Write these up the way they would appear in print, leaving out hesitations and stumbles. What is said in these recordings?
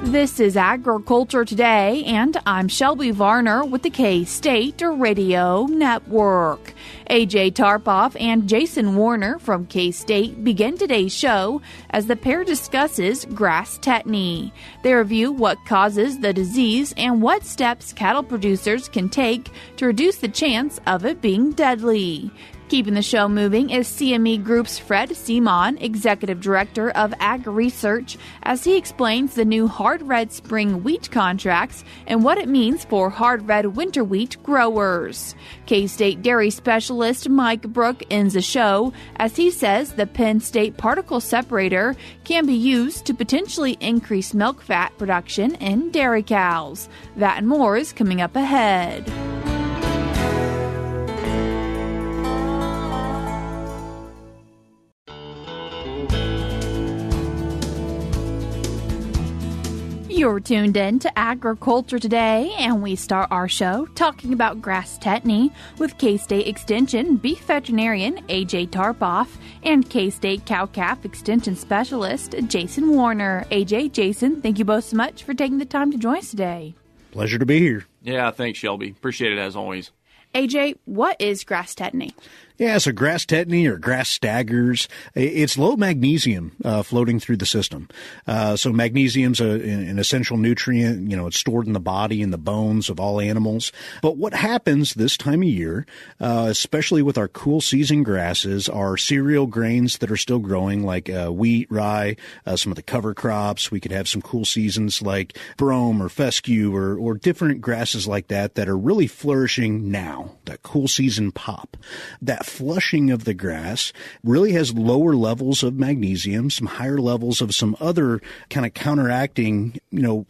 This is Agriculture Today, and I'm Shelby Varner with the K-State Radio Network. AJ Tarpoff and Jason Warner from K-State begin today's show as the pair discusses grass tetany. They review what causes the disease and what steps cattle producers can take to reduce the chance of it being deadly. Keeping the show moving is CME Group's Fred Seamon, Executive Director of Ag Research, as he explains the new hard red spring wheat contracts and what it means for hard red winter wheat growers. K-State dairy specialist Mike Brouk ends the show as he says the Penn State Particle Separator can be used to potentially increase milk fat production in dairy cows. That and more is coming up ahead. You're tuned in to Agriculture Today, and we start our show talking about grass tetany with K-State Extension beef veterinarian AJ Tarpoff and K-State cow-calf extension specialist Jason Warner. AJ, Jason, thank you both so much for taking the time to join us today. Pleasure to be here. Yeah, thanks, Shelby. Appreciate it as always. AJ, what is grass tetany? Yeah, so grass tetany or grass staggers, it's low magnesium floating through the system. So magnesium's an essential nutrient. It's stored in the body and the bones of all animals. But what happens this time of year, especially with our cool season grasses, are cereal grains that are still growing like wheat, rye, some of the cover crops. We could have some cool seasons like brome or fescue or different grasses like that are really flourishing now, that cool season pop. That flushing of the grass really has lower levels of magnesium, some higher levels of some other kind of counteracting,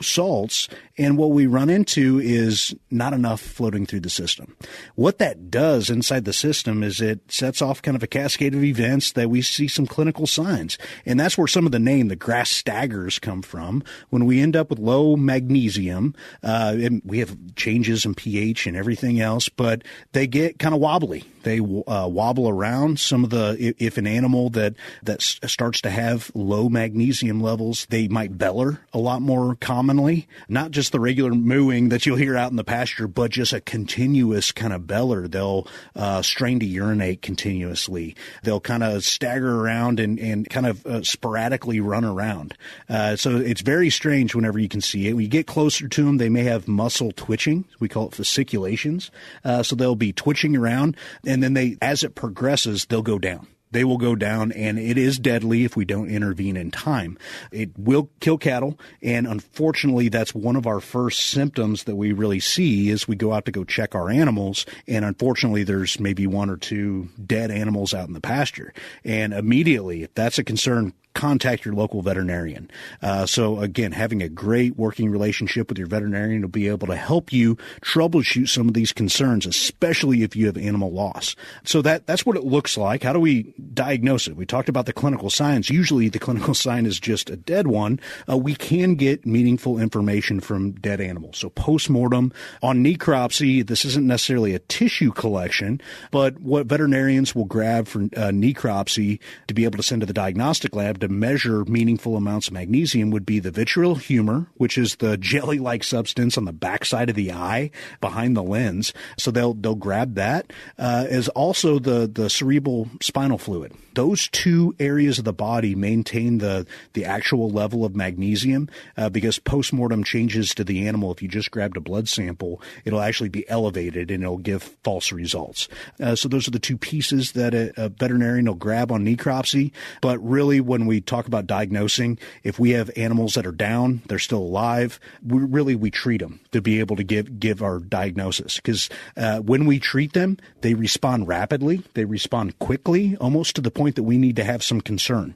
salts. And what we run into is not enough floating through the system. What that does inside the system is it sets off kind of a cascade of events that we see some clinical signs. And that's where some of the name, the grass staggers, come from. When we end up with low magnesium, and we have changes in pH and everything else, but they get kind of wobbly. They wobble around. Some of if an animal that starts to have low magnesium levels, they might beller a lot more commonly. Not just the regular mooing that you'll hear out in the pasture, but just a continuous kind of beller. They'll strain to urinate continuously. They'll kind of stagger around and kind of sporadically run around. So it's very strange whenever you can see it. When you get closer to them, they may have muscle twitching. We call it fasciculations. So they'll be twitching around, and then as it progresses, they'll go down. They will go down, and it is deadly if we don't intervene in time. It will kill cattle, and unfortunately, that's one of our first symptoms that we really see is we go out to go check our animals, and unfortunately, there's maybe one or two dead animals out in the pasture. And immediately, if that's a concern, contact your local veterinarian. So again, having a great working relationship with your veterinarian will be able to help you troubleshoot some of these concerns, especially if you have animal loss. So that's what it looks like. How do we diagnose it? We talked about the clinical signs. Usually the clinical sign is just a dead one. We can get meaningful information from dead animals. So postmortem on necropsy, this isn't necessarily a tissue collection, but what veterinarians will grab for necropsy to be able to send to the diagnostic lab to measure meaningful amounts of magnesium would be the vitreal humor, which is the jelly-like substance on the backside of the eye behind the lens. So they'll grab that, as also the cerebral spinal fluid. Those two areas of the body maintain the actual level of magnesium because postmortem changes to the animal. If you just grabbed a blood sample, it'll actually be elevated and it'll give false results. So those are the two pieces that a veterinarian will grab on necropsy. But really, when we talk about diagnosing, if we have animals that are down, they're still alive, we treat them to be able to give our diagnosis. Because when we treat them, they respond rapidly. They respond quickly, almost to the point that we need to have some concern.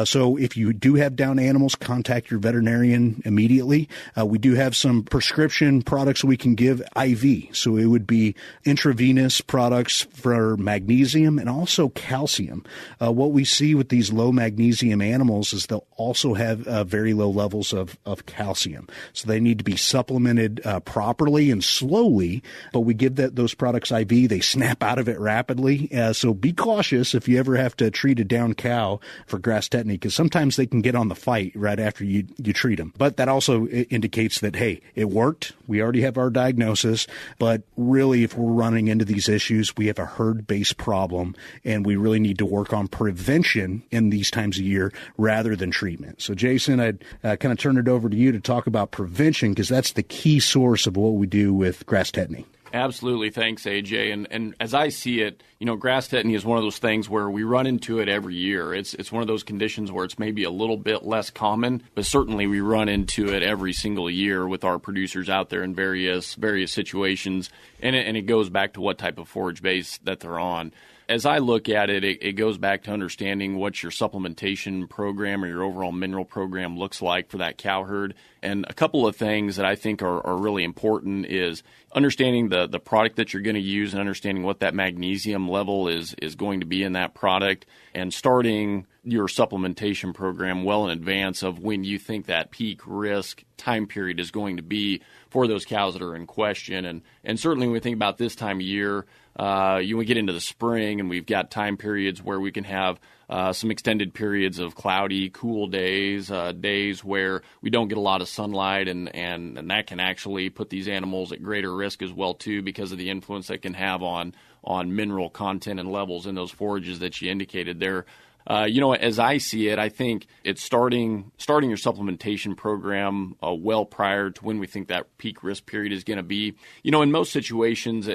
So if you do have down animals, contact your veterinarian immediately. We do have some prescription products we can give IV. So it would be intravenous products for magnesium and also calcium. What we see with these low magnesium magnesium animals is they'll also have very low levels of calcium. So they need to be supplemented properly and slowly, but we give those products IV. They snap out of it rapidly. So be cautious if you ever have to treat a down cow for grass tetany, because sometimes they can get on the fight right after you treat them. But that also indicates that, hey, it worked. We already have our diagnosis. But really, if we're running into these issues, we have a herd-based problem, and we really need to work on prevention in these times of year rather than treatment. So, Jason, I'd kind of turn it over to you to talk about prevention, because that's the key source of what we do with grass tetany. Absolutely. Thanks, AJ. And as I see it, grass tetany is one of those things where we run into it every year. It's one of those conditions where it's maybe a little bit less common, but certainly we run into it every single year with our producers out there in various situations. And it goes back to what type of forage base that they're on. As I look at it, it goes back to understanding what your supplementation program or your overall mineral program looks like for that cow herd. And a couple of things that I think are really important is understanding the product that you're going to use and understanding what that magnesium level is going to be in that product, and starting your supplementation program well in advance of when you think that peak risk time period is going to be for those cows that are in question. And certainly when we think about this time of year, we get into the spring and we've got time periods where we can have some extended periods of cloudy, cool days, days where we don't get a lot of sunlight, and that can actually put these animals at greater risk as well too, because of the influence that can have on mineral content and levels in those forages that you indicated there. As I see it, I think it's starting your supplementation program well prior to when we think that peak risk period is going to be. In most situations,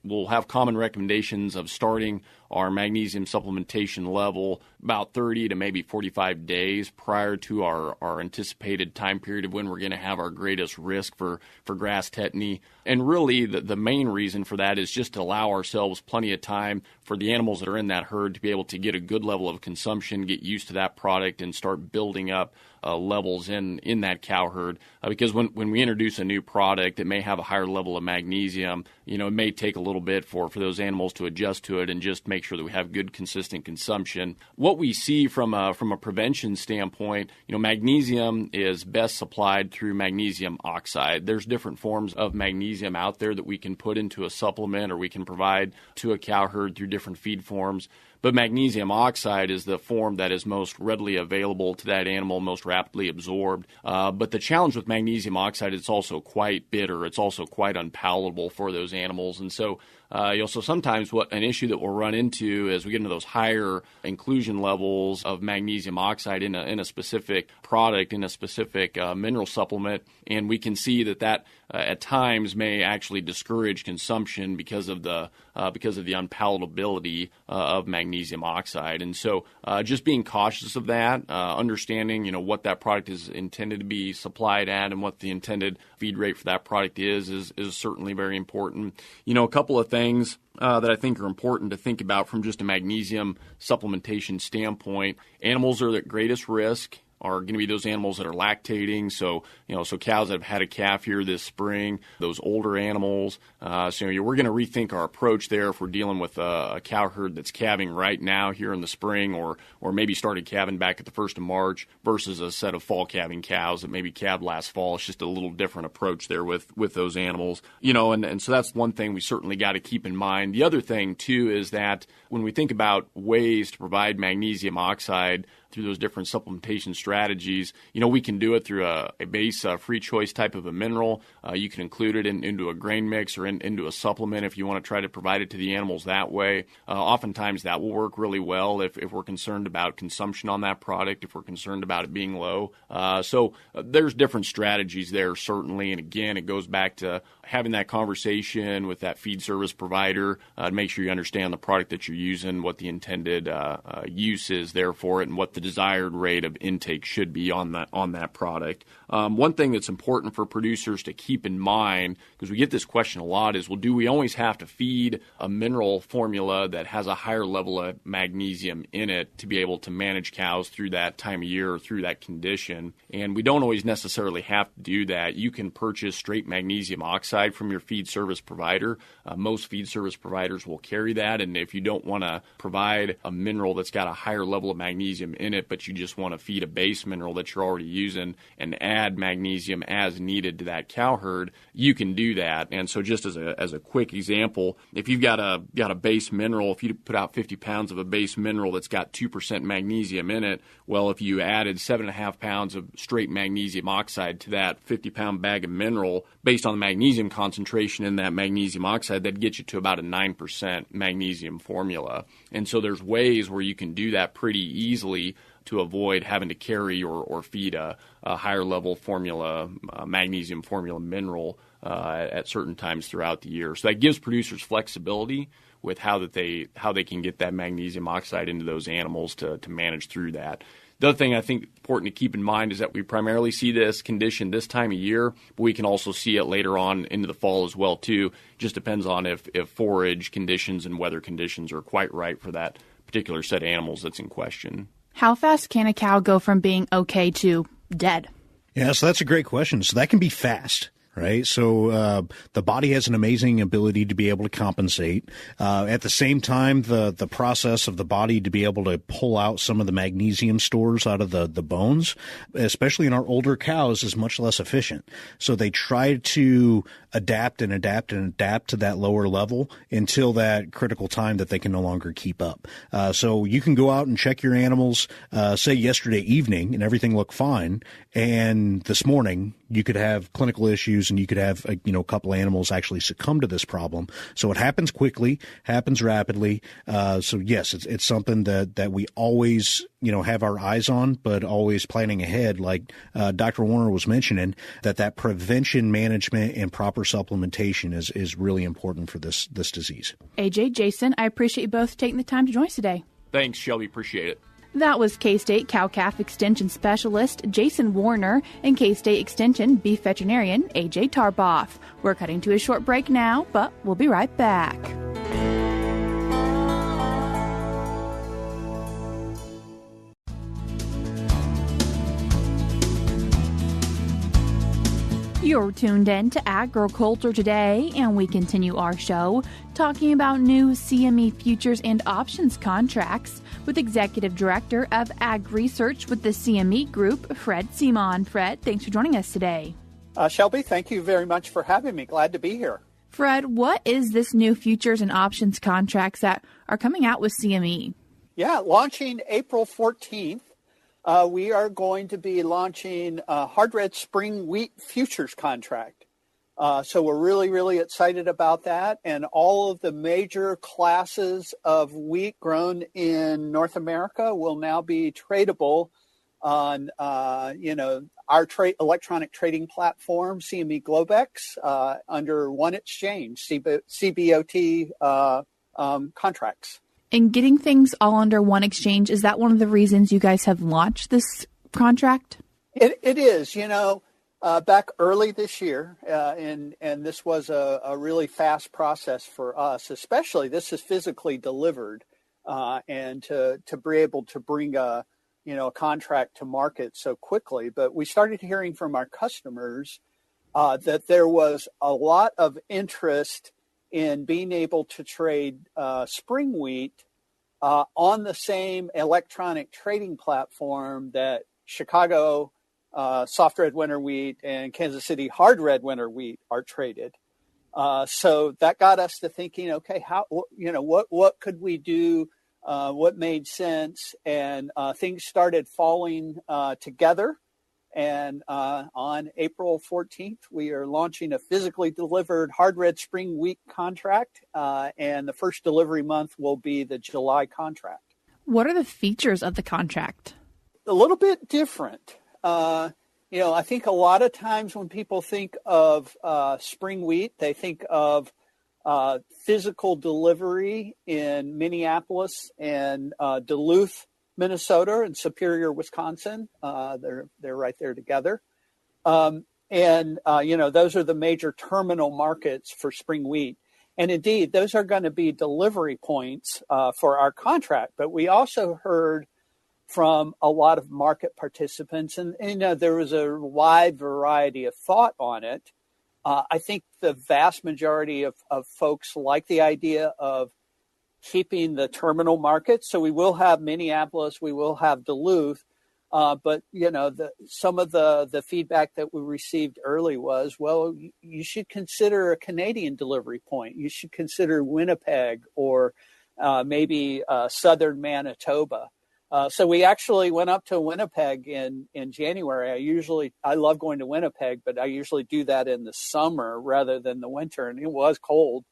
we'll have common recommendations of starting our magnesium supplementation level about 30 to maybe 45 days prior to our anticipated time period of when we're going to have our greatest risk for grass tetany. And really, the main reason for that is just to allow ourselves plenty of time for the animals that are in that herd to be able to get a good level of consumption, get used to that product, and start building up levels in that cow herd. Because when we introduce a new product that may have a higher level of magnesium, it may take a little bit for those animals to adjust to it and just make sure that we have good, consistent consumption. What we see from a prevention standpoint, magnesium is best supplied through magnesium oxide. There's different forms of magnesium out there that we can put into a supplement or we can provide to a cow herd through different feed forms. But magnesium oxide is the form that is most readily available to that animal, most rapidly absorbed. But the challenge with magnesium oxide, it's also quite bitter. It's also quite unpalatable for those animals. And so sometimes an issue that we'll run into as we get into those higher inclusion levels of magnesium oxide in a specific product, in a specific mineral supplement, and we can see that at times may actually discourage consumption because of the unpalatability of magnesium oxide. And so just being cautious of that, understanding what that product is intended to be supplied at and what the intended feed rate for that product is certainly very important. A couple of things that I think are important to think about from just a magnesium supplementation standpoint. Animals are at greatest risk are going to be those animals that are lactating. So cows that have had a calf here this spring, those older animals. We're going to rethink our approach there if we're dealing with a cow herd that's calving right now here in the spring, or maybe started calving back at the 1st of March versus a set of fall calving cows that maybe calved last fall. It's just a little different approach there with those animals. And so that's one thing we certainly got to keep in mind. The other thing too is that when we think about ways to provide magnesium oxide through those different supplementation strategies, we can do it through a base free choice type of a mineral. You can include it into a grain mix or into a supplement if you want to try to provide it to the animals that way. Oftentimes that will work really well if we're concerned about consumption on that product, if we're concerned about it being low. So there's different strategies there, certainly. And again, it goes back to having that conversation with that feed service provider to make sure you understand the product that you're using, what the intended use is there for it, and what the desired rate of intake intake should be on that product. One thing that's important for producers to keep in mind, because we get this question a lot, is, well, do we always have to feed a mineral formula that has a higher level of magnesium in it to be able to manage cows through that time of year or through that condition? And we don't always necessarily have to do that. You can purchase straight magnesium oxide from your feed service provider. Most feed service providers will carry that, and if you don't want to provide a mineral that's got a higher level of magnesium in it, but you just want to feed a base mineral that you're already using and add magnesium as needed to that cow herd, you can do that. And so just as a quick example, if you've got a base mineral, if you put out 50 pounds of a base mineral that's got 2% magnesium in it, well, if you added 7.5 pounds of straight magnesium oxide to that 50-pound bag of mineral, based on the magnesium concentration in that magnesium oxide, that'd get you to about a 9% magnesium formula. And so there's ways where you can do that pretty easily to avoid having to carry or feed a higher level formula, magnesium formula mineral at certain times throughout the year. So that gives producers flexibility with how they can get that magnesium oxide into those animals to manage through that. The other thing I think important to keep in mind is that we primarily see this condition this time of year, but we can also see it later on into the fall as well too. Just depends on if forage conditions and weather conditions are quite right for that particular set of animals that's in question. How fast can a cow go from being okay to dead? Yeah, so that's a great question. So that can be fast. Right. So the body has an amazing ability to be able to compensate. At the same time, the process of the body to be able to pull out some of the magnesium stores out of the bones, especially in our older cows, is much less efficient. So they try to adapt to that lower level until that critical time that they can no longer keep up. So you can go out and check your animals, say yesterday evening, and everything looked fine. And this morning, you could have clinical issues and you could have, a couple animals actually succumb to this problem. So it happens quickly, happens rapidly. So yes, it's something that we always, have our eyes on, but always planning ahead. Like, Dr. Warner was mentioning that prevention management and proper supplementation is really important for this disease. AJ, Jason, I appreciate you both taking the time to join us today. Thanks, Shelby. Appreciate it. That was K-State Cow-Calf Extension Specialist Jason Warner and K-State Extension Beef Veterinarian AJ Tarpoff. We're cutting to a short break now, but we'll be right back. You're tuned in to Agriculture Today, and we continue our show talking about new CME futures and options contracts with Executive Director of Ag Research with the CME Group, Fred Seamon. Fred, thanks for joining us today. Shelby, thank you very much for having me. Glad to be here. Fred, what is this new futures and options contracts that are coming out with CME? Yeah, launching April 14th. We are going to be launching a hard red spring wheat futures contract. So we're really, really excited about that. And all of the major classes of wheat grown in North America will now be tradable on, our electronic trading platform, CME Globex, under one exchange, CBOT contracts. And getting things all under one exchange, is that one of the reasons you guys have launched this contract? It is, back early this year, and this was a really fast process for us, especially this is physically delivered, and to be able to bring a contract to market so quickly. But we started hearing from our customers that there was a lot of interest in being able to trade spring wheat on the same electronic trading platform that Chicago soft red winter wheat and Kansas City hard red winter wheat are traded. So that got us to thinking, okay, what could we do? What made sense? And things started falling together. And on April 14th, we are launching a physically delivered hard red spring wheat contract. And the first delivery month will be the July contract. What are the features of the contract? A little bit different. I think a lot of times when people think of spring wheat, they think of physical delivery in Minneapolis and Duluth, Minnesota and Superior, Wisconsin. They're right there together. Those are the major terminal markets for spring wheat. And indeed, those are going to be delivery points for our contract. But we also heard from a lot of market participants, and there was a wide variety of thought on it. I think the vast majority of folks like the idea of keeping the terminal market. So we will have Minneapolis, we will have Duluth, but some of the feedback that we received early was, well, you should consider a Canadian delivery point. You should consider Winnipeg or maybe southern Manitoba. So we actually went up to Winnipeg in January. I love going to Winnipeg, but I usually do that in the summer rather than the winter, and it was cold.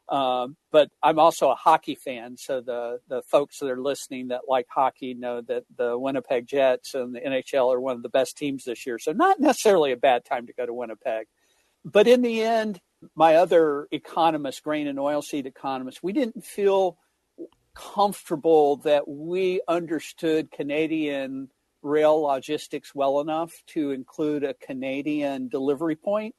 But I'm also a hockey fan, so the folks that are listening that like hockey know that the Winnipeg Jets and the NHL are one of the best teams this year. So not necessarily a bad time to go to Winnipeg. But in the end, my other economists, grain and oilseed economists, we didn't feel comfortable that we understood Canadian rail logistics well enough to include a Canadian delivery point.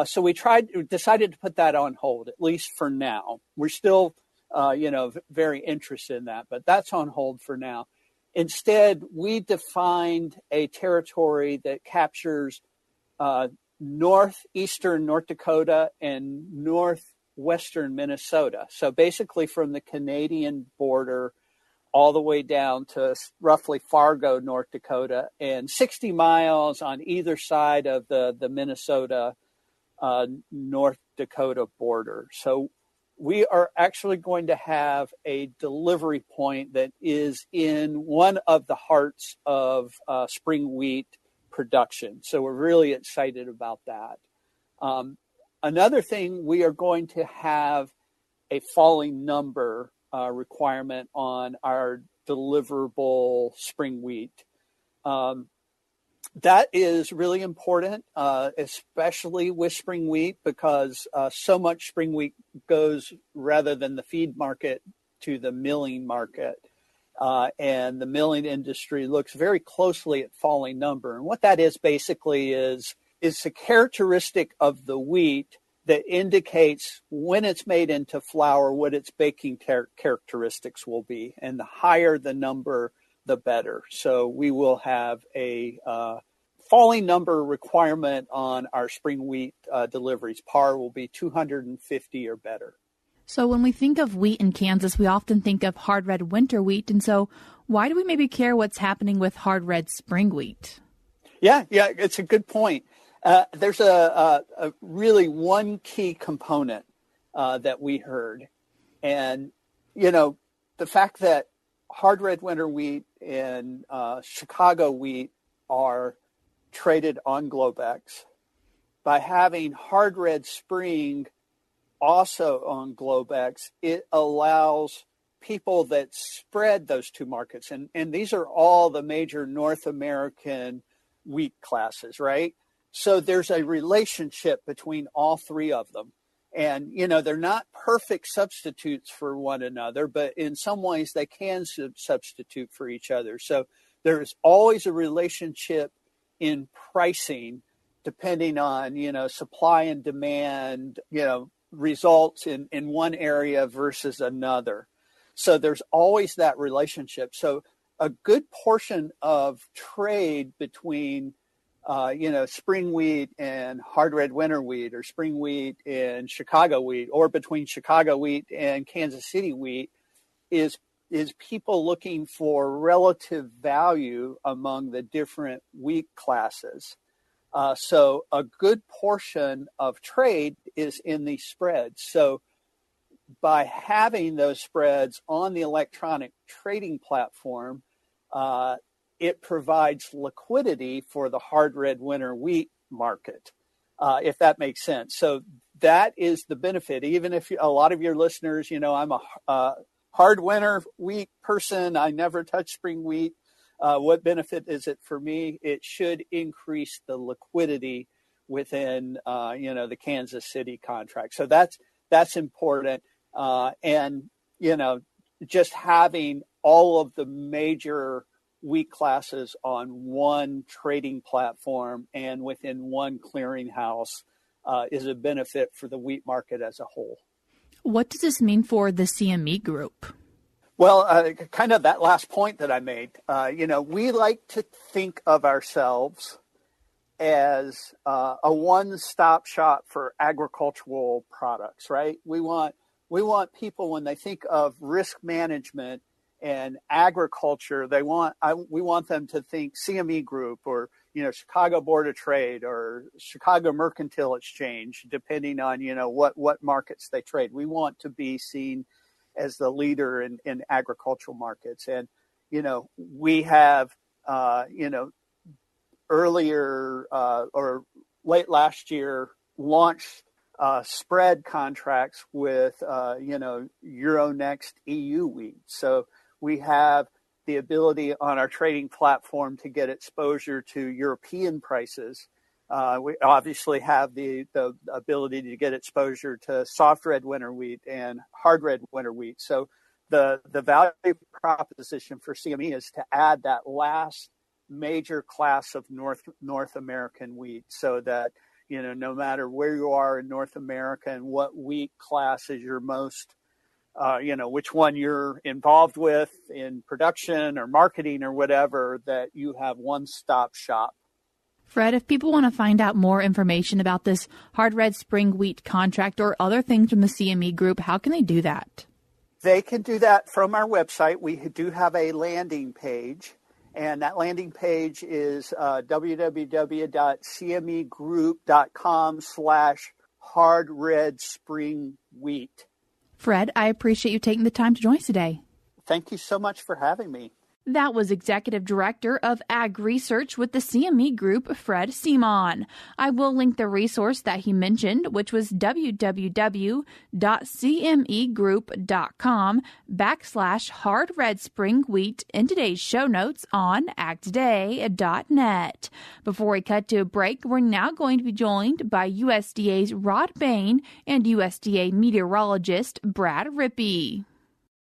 So we decided to put that on hold, at least for now. We're still, very interested in that, but that's on hold for now. Instead, we defined a territory that captures northeastern North Dakota and northwestern Minnesota. So basically from the Canadian border all the way down to roughly Fargo, North Dakota, and 60 miles on either side of the Minnesota North Dakota border. So we are actually going to have a delivery point that is in one of the hearts of spring wheat production. So we're really excited about that. Another thing, we are going to have a falling number requirement on our deliverable spring wheat. That is really important, especially with spring wheat, because so much spring wheat goes, rather than the feed market, to the milling market. And the milling industry looks very closely at falling number. And what that is basically is a characteristic of the wheat that indicates when it's made into flour, what its baking characteristics will be. And the higher the number, the better. So we will have a falling number requirement on our spring wheat deliveries. PAR will be 250 or better. So when we think of wheat in Kansas, we often think of hard red winter wheat. And so why do we maybe care what's happening with hard red spring wheat? Yeah, it's a good point. There's a really one key component that we heard. And, the fact that hard red winter wheat and Chicago wheat are traded on Globex, by having hard red spring also on Globex, it allows people that spread those two markets. And these are all the major North American wheat classes, right? So there's a relationship between all three of them. And, they're not perfect substitutes for one another, but in some ways they can substitute for each other. So there's always a relationship in pricing depending on, supply and demand, results in one area versus another. So there's always that relationship. So a good portion of trade between spring wheat and hard red winter wheat, or spring wheat and Chicago wheat, or between Chicago wheat and Kansas City wheat is people looking for relative value among the different wheat classes. So a good portion of trade is in these spreads. So by having those spreads on the electronic trading platform, it provides liquidity for the hard red winter wheat market, if that makes sense. So that is the benefit. Even if a lot of your listeners, I'm a hard winter wheat person, I never touch spring wheat. What benefit is it for me? It should increase the liquidity within, the Kansas City contract. So that's important. And, just having all of the major wheat classes on one trading platform and within one clearinghouse is a benefit for the wheat market as a whole. What does this mean for the CME group? Well, kind of that last point that I made, we like to think of ourselves as a one-stop shop for agricultural products, right? We want people, when they think of risk management and agriculture, we want them to think CME Group or Chicago Board of Trade or Chicago Mercantile Exchange, depending on what markets they trade. We want to be seen as the leader in agricultural markets, and we have earlier or late last year launched spread contracts with Euronext EU wheat. So we have the ability on our trading platform to get exposure to European prices. We obviously have the ability to get exposure to soft red winter wheat and hard red winter wheat. So the value proposition for CME is to add that last major class of North American wheat, so that no matter where you are in North America and what wheat class is your most which one you're involved with in production or marketing or whatever, that you have one-stop shop. Fred, if people want to find out more information about this hard red spring wheat contract or other things from the CME Group, how can they do that? They can do that from our website. We do have a landing page, and that landing page is www.cmegroup.com/hard red spring wheat. Fred, I appreciate you taking the time to join us today. Thank you so much for having me. That was Executive Director of Ag Research with the CME Group, Fred Seamon. I will link the resource that he mentioned, which was www.cmegroup.com/hard red spring wheat in today's show notes on agtoday.net. Before we cut to a break, we're now going to be joined by USDA's Rod Bain and USDA meteorologist Brad Rippey.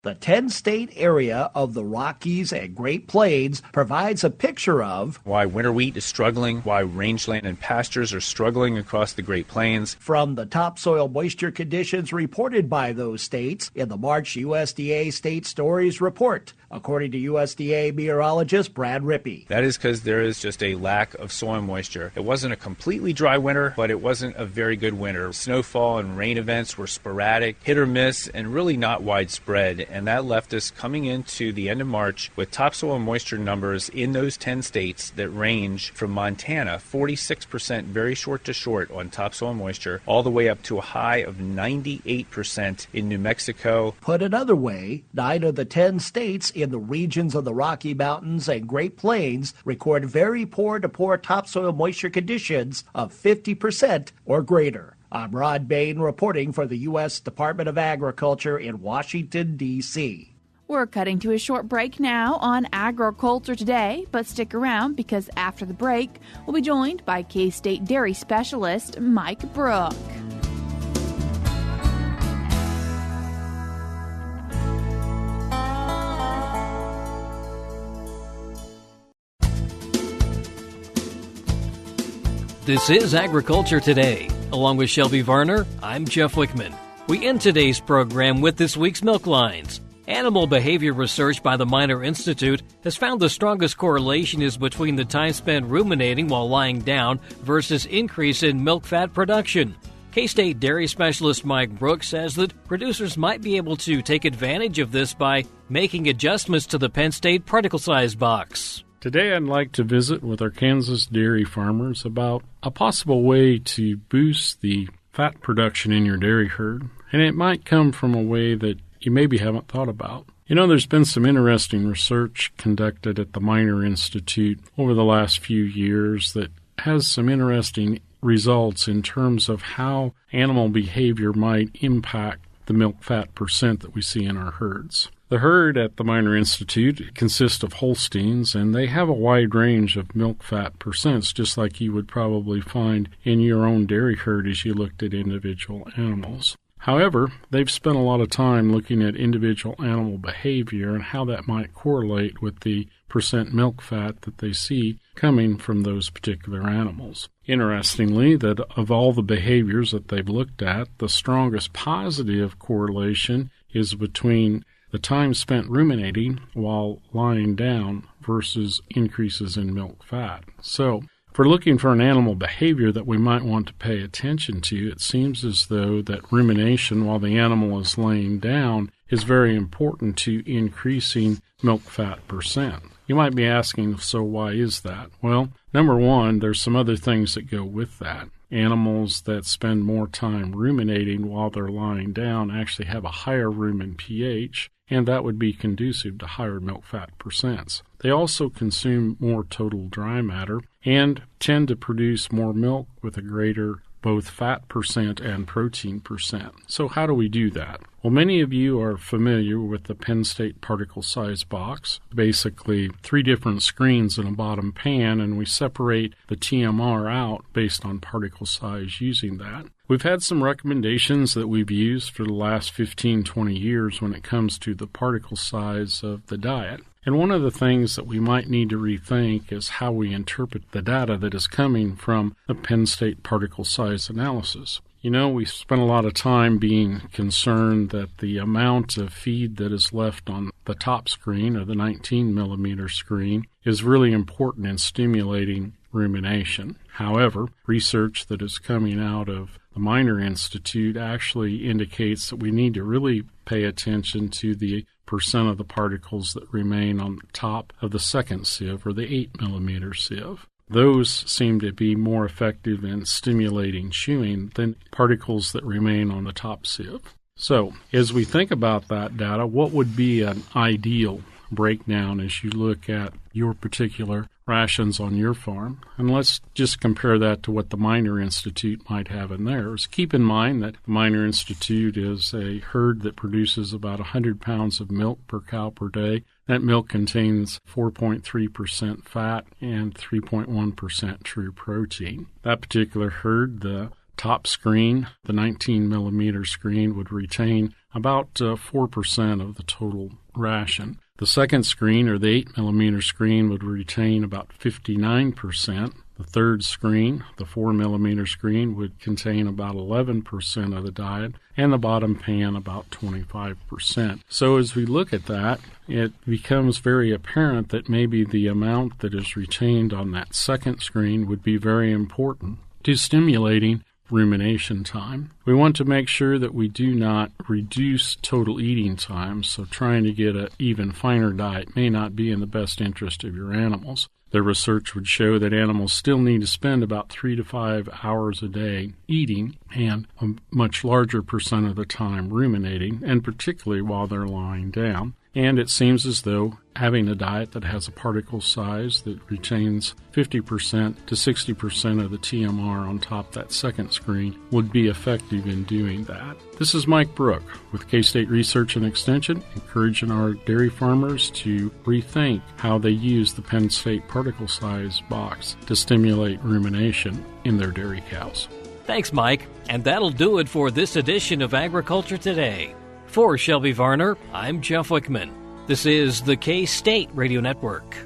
The 10-state area of the Rockies and Great Plains provides a picture of why winter wheat is struggling, why rangeland and pastures are struggling across the Great Plains. From the topsoil moisture conditions reported by those states in the March USDA State Stories Report, according to USDA meteorologist Brad Rippey. That is because there is just a lack of soil moisture. It wasn't a completely dry winter, but it wasn't a very good winter. Snowfall and rain events were sporadic, hit or miss, and really not widespread. And that left us coming into the end of March with topsoil moisture numbers in those 10 states that range from Montana, 46% very short to short on topsoil moisture, all the way up to a high of 98% in New Mexico. Put another way, 9 of the 10 states in the regions of the Rocky Mountains and Great Plains record very poor to poor topsoil moisture conditions of 50% or greater. I'm Rod Bain reporting for the U.S. Department of Agriculture in Washington, D.C. We're cutting to a short break now on Agriculture Today, but stick around because after the break, we'll be joined by K-State dairy specialist Mike Brouk. This is Agriculture Today. Along with Shelby Varner, I'm Jeff Wickman. We end today's program with this week's milk lines. Animal behavior research by the Minor Institute has found the strongest correlation is between the time spent ruminating while lying down versus increase in milk fat production. K-State dairy specialist Mike Brouk says that producers might be able to take advantage of this by making adjustments to the Penn State Particle size box. Today I'd like to visit with our Kansas dairy farmers about a possible way to boost the fat production in your dairy herd, and it might come from a way that you maybe haven't thought about. There's been some interesting research conducted at the Minor Institute over the last few years that has some interesting results in terms of how animal behavior might impact the milk fat percent that we see in our herds. The herd at the Minor Institute consists of Holsteins, and they have a wide range of milk fat percents, just like you would probably find in your own dairy herd as you looked at individual animals. However, they've spent a lot of time looking at individual animal behavior and how that might correlate with the percent milk fat that they see coming from those particular animals. Interestingly, that of all the behaviors that they've looked at, the strongest positive correlation is between the time spent ruminating while lying down versus increases in milk fat. So, if we're looking for an animal behavior that we might want to pay attention to, it seems as though that rumination while the animal is laying down is very important to increasing milk fat percent. You might be asking, so why is that? Well, number one, there's some other things that go with that. Animals that spend more time ruminating while they're lying down actually have a higher rumen pH, and that would be conducive to higher milk fat percents. They also consume more total dry matter and tend to produce more milk with a greater both fat percent and protein percent. So how do we do that? Well, many of you are familiar with the Penn State Particle size box, basically 3 different screens in a bottom pan, and we separate the TMR out based on particle size using that. We've had some recommendations that we've used for the last 15-20 years when it comes to the particle size of the diet. And one of the things that we might need to rethink is how we interpret the data that is coming from the Penn State particle size analysis. You know, we spent a lot of time being concerned that the amount of feed that is left on the top screen, or the 19-millimeter screen, is really important in stimulating rumination. However, research that is coming out of the Miner Institute actually indicates that we need to really pay attention to the percent of the particles that remain on the top of the second sieve, or the 8-millimeter sieve. Those seem to be more effective in stimulating chewing than particles that remain on the top sieve. So, as we think about that data, what would be an ideal breakdown as you look at your particular rations on your farm? And let's just compare that to what the Miner Institute might have in theirs. Keep in mind that the Miner Institute is a herd that produces about 100 pounds of milk per cow per day. That milk contains 4.3% fat and 3.1% true protein. That particular herd, the top screen, the 19-millimeter screen, would retain about 4% of the total ration. The second screen, or the 8-millimeter screen, would retain about 59%. The third screen, the 4-millimeter screen, would contain about 11% of the diet, and the bottom pan about 25%. So as we look at that, it becomes very apparent that maybe the amount that is retained on that second screen would be very important to stimulating rumination time. We want to make sure that we do not reduce total eating time, so trying to get an even finer diet may not be in the best interest of your animals. The research would show that animals still need to spend about 3 to 5 hours a day eating, and a much larger percent of the time ruminating, and particularly while they're lying down. And it seems as though having a diet that has a particle size that retains 50% to 60% of the TMR on top of that second screen would be effective in doing that. This is Mike Brouk with K-State Research and Extension, encouraging our dairy farmers to rethink how they use the Penn State particle size box to stimulate rumination in their dairy cows. Thanks, Mike. And that'll do it for this edition of Agriculture Today. For Shelby Varner, I'm Jeff Wickman. This is the K-State Radio Network.